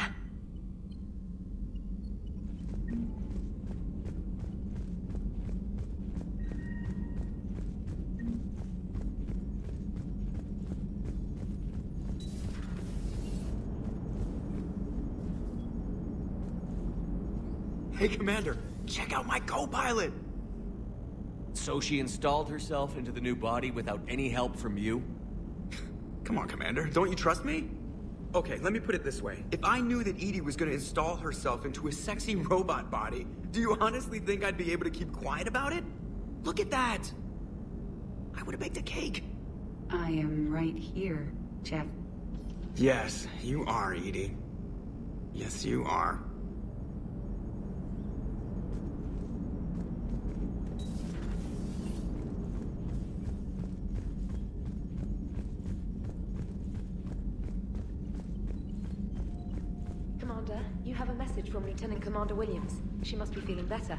J: Hey, Commander, check out my co-pilot!
C: So she installed herself into the new body without any help from you?
B: Come on, Commander, don't you trust me? Okay, let me put it this way. If I knew that Edie was gonna install herself into a sexy robot body, do you honestly think I'd be able to keep quiet about it? Look at that! I would've baked a cake.
T: I am right here, Jeff.
B: Yes, you are, Edie. Yes, you are.
F: Commander, you have a message from Lieutenant Commander Williams. She must be feeling better.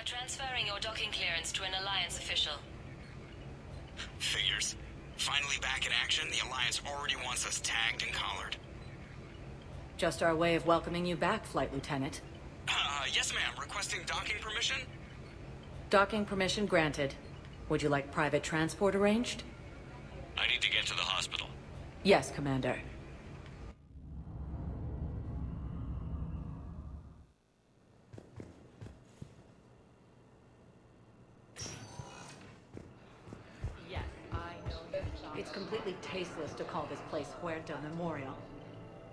V: Transferring your docking clearance to an Alliance official.
P: Figures. Finally back in action, the Alliance already wants us tagged and collared.
A: Just our way of welcoming you back, Flight Lieutenant.
P: Yes, ma'am. Requesting docking permission?
A: Docking permission granted. Would you like private transport arranged?
P: I need to get to the hospital.
A: Yes, Commander. Yes, I know it's completely tasteless to call this place Huerta Memorial.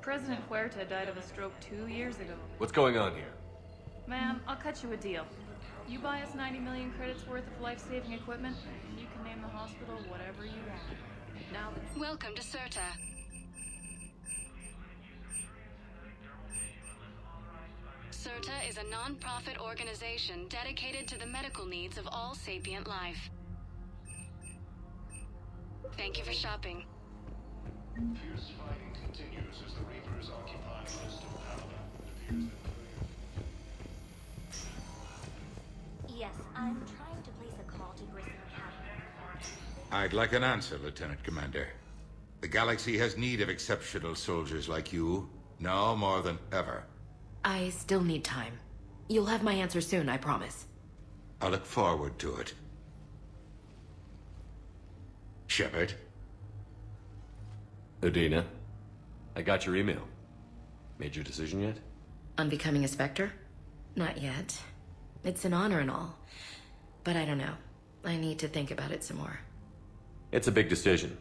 I: President Huerta died of a stroke 2 years ago.
C: What's going on here?
I: Ma'am, I'll cut you a deal. You buy us 90 million credits worth of life-saving equipment, and you can name the hospital whatever you want. Now,
V: Welcome to Certa. Certa is a non-profit organization dedicated to the medical needs of all sapient life. Thank you for shopping.
H: Fierce fighting continues as the Reapers occupy most of Palamon.
D: Yes, I'm trying to place a call to Grissom Academy.
W: I'd like an answer, Lieutenant Commander. The galaxy has need of exceptional soldiers like you, now more than ever.
X: I still need time. You'll have my answer soon, I promise.
W: I look forward to it. Shepard?
C: Udina, I got your email. Made your decision yet?
X: On becoming a Spectre? Not yet. It's an honor and all. But I don't know. I need to think about it some more.
C: It's a big decision.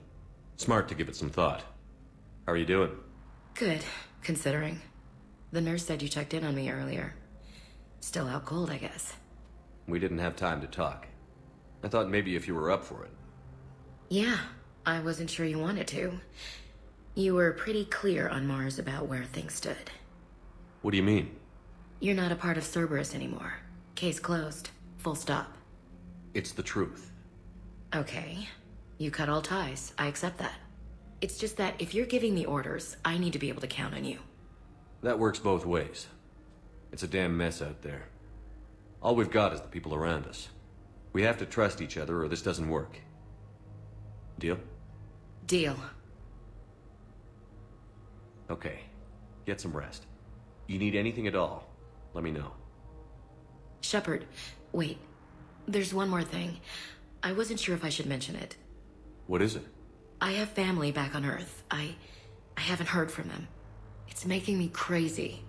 C: Smart to give it some thought. How are you doing?
X: Good, considering. The nurse said you checked in on me earlier. Still out cold, I guess.
C: We didn't have time to talk. I thought maybe if you were up for it.
X: Yeah, I wasn't sure you wanted to. You were pretty clear on Mars about where things stood.
C: What do you mean?
X: You're not a part of Cerberus anymore. Case closed. Full stop.
C: It's the truth.
X: Okay. You cut all ties. I accept that. It's just that if you're giving me orders, I need to be able to count on you.
C: That works both ways. It's a damn mess out there. All we've got is the people around us. We have to trust each other or this doesn't work. Deal?
X: Deal.
C: Okay. Get some rest. You need anything at all, let me know.
X: Shepard, wait. There's one more thing. I wasn't sure if I should mention it.
C: What is it?
X: I have family back on Earth. I haven't heard from them. It's making me crazy.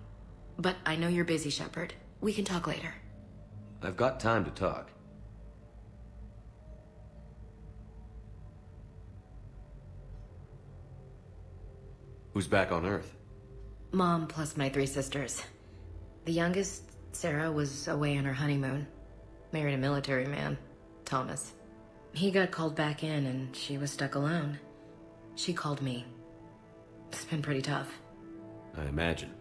X: But I know you're busy, Shepard. We can talk later.
C: I've got time to talk. Who's back on Earth?
X: Mom plus my 3 sisters. The youngest, Sarah, was away on her honeymoon. Married a military man, Thomas. He got called back in and she was stuck alone. She called me. It's been pretty tough.
C: I imagine.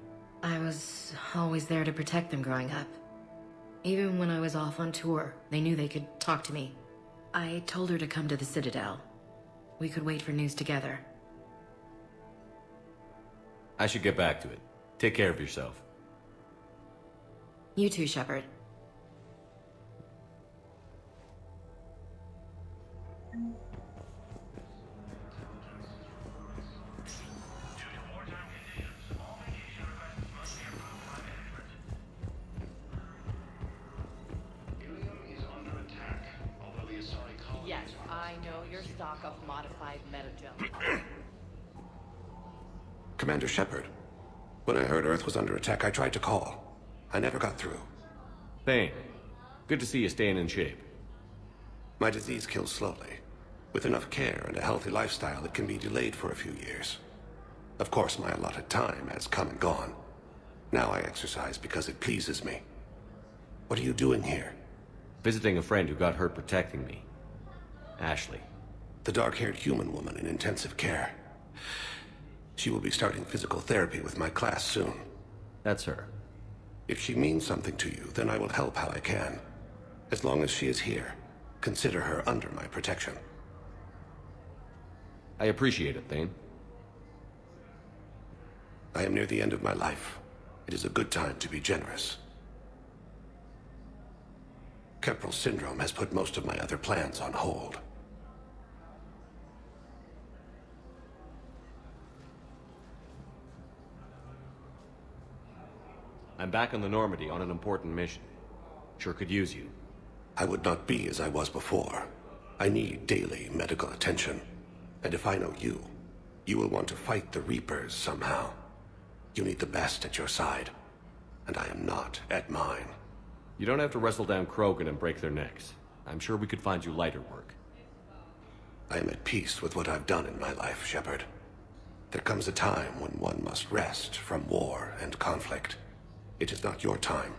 X: I was always there to protect them growing up. Even when I was off on tour, they knew they could talk to me. I told her to come to the Citadel. We could wait for news together.
C: I should get back to it. Take care of yourself.
X: You too, Shepard.
A: Yes, I know your stock of modified metagel.
Y: Commander Shepard. When I heard Earth was under attack, I tried to call. I never got through.
C: Thane, good to see you staying in shape.
Y: My disease kills slowly. With enough care and a healthy lifestyle, it can be delayed for a few years. Of course, my allotted time has come and gone. Now I exercise because it pleases me. What are you doing here?
C: Visiting a friend who got hurt protecting me. Ashley.
Y: The dark-haired human woman in intensive care. She will be starting physical therapy with my class soon.
C: That's her.
Y: If she means something to you, then I will help how I can. As long as she is here, consider her under my protection.
C: I appreciate it, Thane.
Y: I am near the end of my life. It is a good time to be generous. Keppel syndrome has put most of my other plans on hold.
C: back on the Normandy on an important mission. Sure could use you.
Y: I would not be as I was before. I need daily medical attention. And if I know you, you will want to fight the Reapers somehow. You need the best at your side. And I am not at mine.
C: You don't have to wrestle down Krogan and break their necks. I'm sure we could find you lighter work.
Y: I am at peace with what I've done in my life, Shepard. There comes a time when one must rest from war and conflict. It is not your time,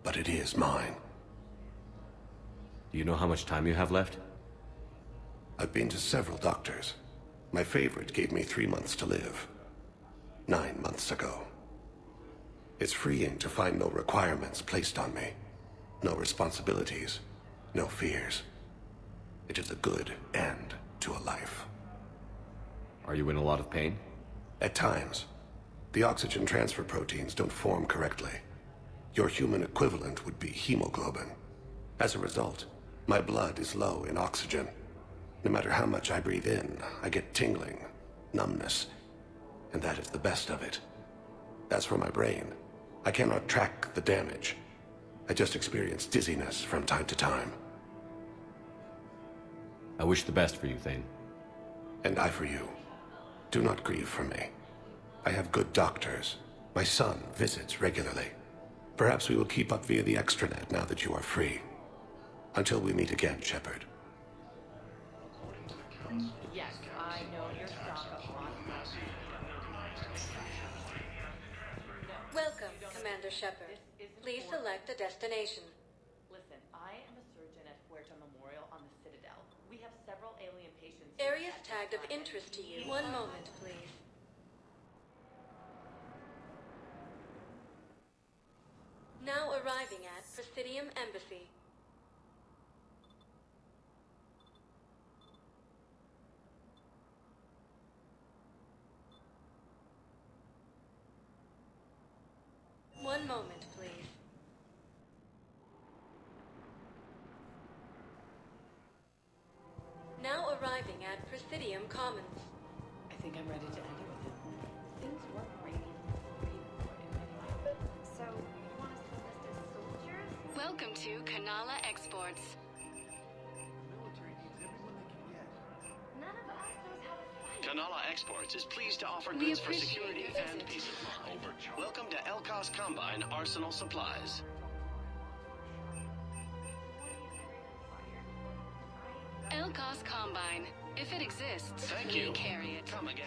Y: but it is mine.
C: Do you know how much time you have left?
Y: I've been to several doctors. My favorite gave me 3 months to live. 9 months ago. It's freeing to find no requirements placed on me. No responsibilities. No fears. It is a good end to a life.
C: Are you in a lot of pain?
Y: At times. The oxygen transfer proteins don't form correctly. Your human equivalent would be hemoglobin. As a result, my blood is low in oxygen. No matter how much I breathe in, I get tingling, numbness, and that is the best of it. As for my brain, I cannot track the damage. I just experience dizziness from time to time.
C: I wish the best for you, Thane.
Y: And I for you. Do not grieve for me. I have good doctors. My son visits regularly. Perhaps we will keep up via the extranet now that you are free. Until we meet again, Shepard.
A: Yes, I know your stock of monsters.
V: Welcome, Commander Shepard. Please select a destination.
A: Listen, I am a surgeon at Huerta Memorial on the Citadel. We have several alien patients.
V: Areas tagged of interest to you. One moment, please. Now arriving at Presidium Embassy. One moment, please. Now arriving at Presidium Commons.
A: I think I'm ready to end it with him. Things weren't great.
D: So, you want us to enlist as soldiers?
V: Welcome to Kanala Exports.
D: None of us knows how to fight.
P: Kanala Exports is pleased to offer
V: We
P: goods for
V: appreciate
P: security
V: your
P: and
V: visit.
P: peace of mind. Welcome to Elkos Combine Arsenal Supplies.
V: Elkos Combine. If it exists,
P: Thank
V: we
P: you.
V: carry it.
P: Come again.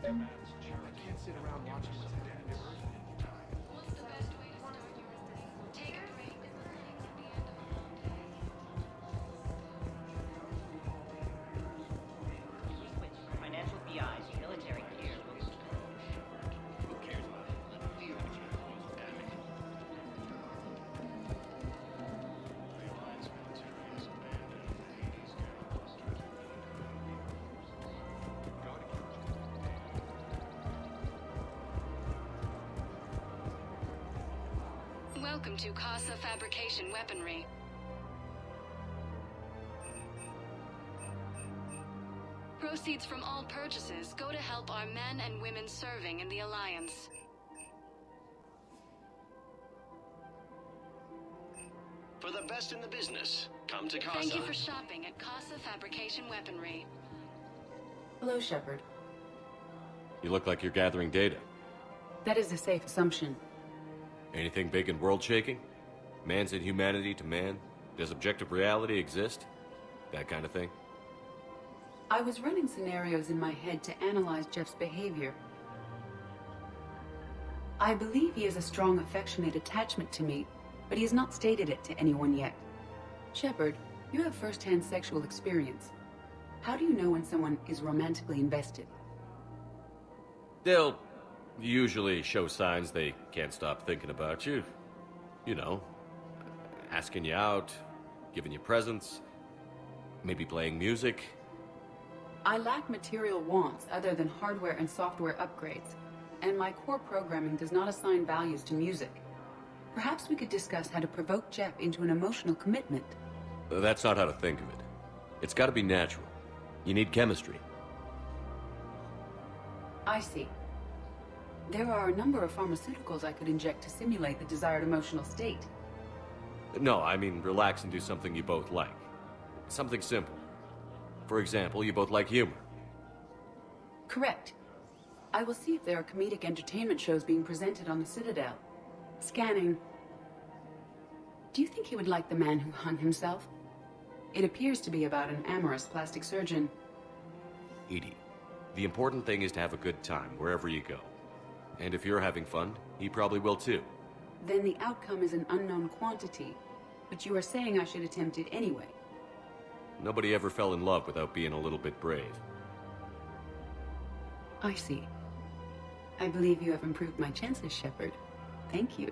J: I can't sit around watching what's happening to Earth at any time.
V: What's the best way to start your day? Take a break at the end of a long day.
A: We switch from financial BI to military gear.
P: Who cares about it?
V: Welcome to Casa Fabrication Weaponry. Proceeds from all purchases go to help our men and women serving in the Alliance.
P: For the best in the business, come to Casa.
V: Thank you for shopping at Casa Fabrication Weaponry.
T: Hello, Shepard.
C: You look like you're gathering data.
T: That is a safe assumption.
C: Anything big and world-shaking? Man's inhumanity to man? Does objective reality exist? That kind of thing?
T: I was running scenarios in my head to analyze Jeff's behavior. I believe he has a strong affectionate attachment to me, but he has not stated it to anyone yet. Shepard, you have first-hand sexual experience. How do you know when someone is romantically invested?
C: They'll usually show signs they can't stop thinking about you. You know, asking you out, giving you presents, maybe playing music.
T: I lack material wants other than hardware and software upgrades, and my core programming does not assign values to music. Perhaps we could discuss how to provoke Jeff into an emotional commitment.
C: That's not how to think of it. It's got to be natural. You need chemistry.
T: I see. There are a number of pharmaceuticals I could inject to simulate the desired emotional state.
C: No, I mean relax and do something you both like. Something simple. For example, you both like humor.
T: Correct. I will see if there are comedic entertainment shows being presented on the Citadel. Scanning. Do you think he would like The Man Who Hung Himself? It appears to be about an amorous plastic surgeon.
C: Edie, the important thing is to have a good time wherever you go. And if you're having fun, he probably will too.
T: Then the outcome is an unknown quantity. But you are saying I should attempt it anyway.
C: Nobody ever fell in love without being a little bit brave.
T: I see. I believe you have improved my chances, Shepard. Thank you.